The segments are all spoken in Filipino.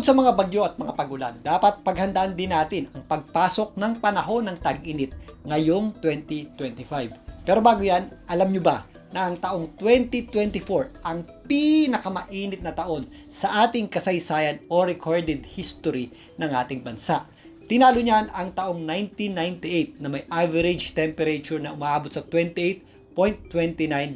Bukod sa mga bagyo at mga pagulan, dapat paghandaan din natin ang pagpasok ng panahon ng tag-init ngayong 2025. Pero bago yan, alam nyo ba na ang taong 2024 ang pinakamainit na taon sa ating kasaysayan o recorded history ng ating bansa? Tinalo niyan ang taong 1998 na may average temperature na umaabot sa 28.29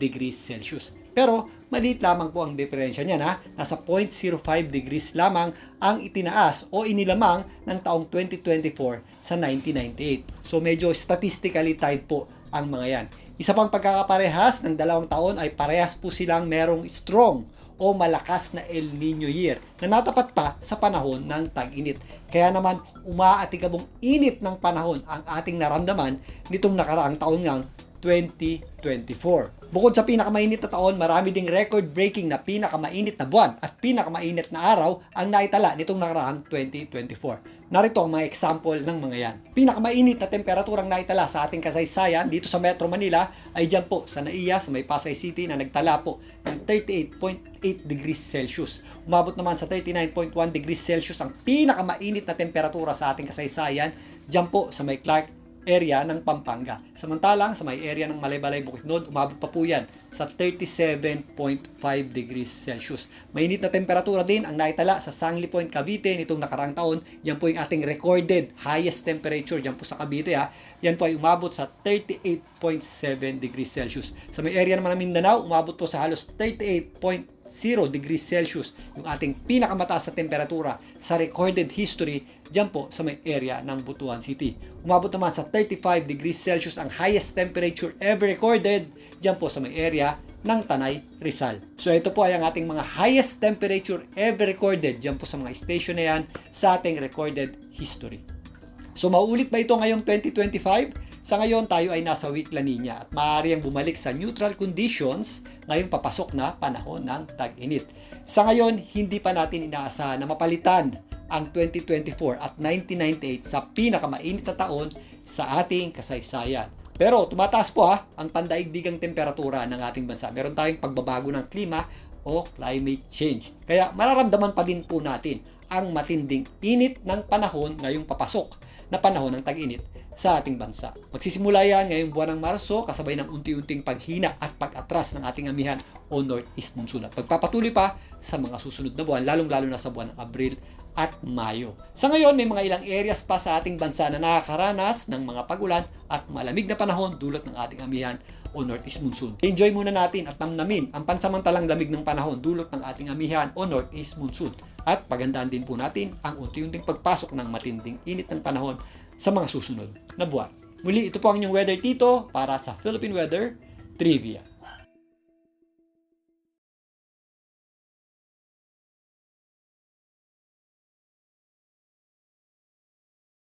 degrees Celsius. Pero maliit lamang po ang diferensya niyan ha. Nasa 0.05 degrees lamang ang itinaas o inilamang ng taong 2024 sa 1998. So medyo statistically tied po ang mga yan. Isa pang pagkakaparehas ng dalawang taon ay parehas po silang merong strong o malakas na El Nino year na natapat pa sa panahon ng tag-init. Kaya naman umaatikabong init ng panahon ang ating naramdaman nitong nakaraang taon ngang 2024. Bukod sa pinakamainit na taon, marami ding record-breaking na pinakamainit na buwan at pinakamainit na araw ang naitala nitong nakaraang 2024. Narito ang mga example ng mga yan. Pinakamainit na temperaturang naitala sa ating kasaysayan dito sa Metro Manila ay dyan po sa NAIA, sa may Pasay City na nagtala po ng 38.8 degrees Celsius. Umabot naman sa 39.1 degrees Celsius ang pinakamainit na temperatura sa ating kasaysayan dyan po sa may Clark area ng Pampanga. Samantalang sa may area ng Malaybalay, Bukidnon, umabot pa po yan sa 37.5 degrees Celsius. Mainit na temperatura din ang naitala sa Sangli Point, Cavite nitong nakaraang taon. Yan po yung ating recorded highest temperature dyan po sa Cavite ha. Yan po ay umabot sa 38.7 degrees Celsius. Sa may area naman ng Mindanao, umabot po sa halos 38.0 degrees Celsius yung ating pinakamataas na temperatura sa recorded history dyan po sa may area ng Butuan City. Umabot naman sa 35 degrees Celsius ang highest temperature ever recorded dyan po sa may area ng Tanay, Rizal. So ito po ay ang ating mga highest temperature ever recorded dyan po sa mga station na yan sa ating recorded history. So mauulit ba ito ngayong 2025? Sa ngayon, tayo ay nasa weak La Nina at maaari ang bumalik sa neutral conditions ngayong papasok na panahon ng tag-init. Sa ngayon, hindi pa natin inaasahan na mapalitan ang 2024 at 1998 sa pinakamainit na taon sa ating kasaysayan. Pero tumataas po ang pandaigdigang temperatura ng ating bansa. Meron tayong pagbabago ng klima o climate change. Kaya mararamdaman pa din po natin ang matinding init ng panahon ngayong papasok na panahon ng tag-init sa ating bansa. Magsisimula yan ngayong buwan ng Marso kasabay ng unti-unting paghina at pag-atras ng ating amihan o Northeast Monsoon at pagpapatuloy pa sa mga susunod na buwan, lalong-lalo na sa buwan ng Abril at Mayo. Sa ngayon, may mga ilang areas pa sa ating bansa na nakakaranas ng mga pagulan at malamig na panahon dulot ng ating amihan o Northeast Monsoon. Enjoy muna natin at namnamin ang pansamantalang lamig ng panahon dulot ng ating amihan o Northeast Monsoon. At pagandaan din po natin ang unti-unting pagpasok ng matinding init ng panahon sa mga susunod na buwan. Muli, ito po ang inyong Weather Tito para sa Philippine Weather Trivia.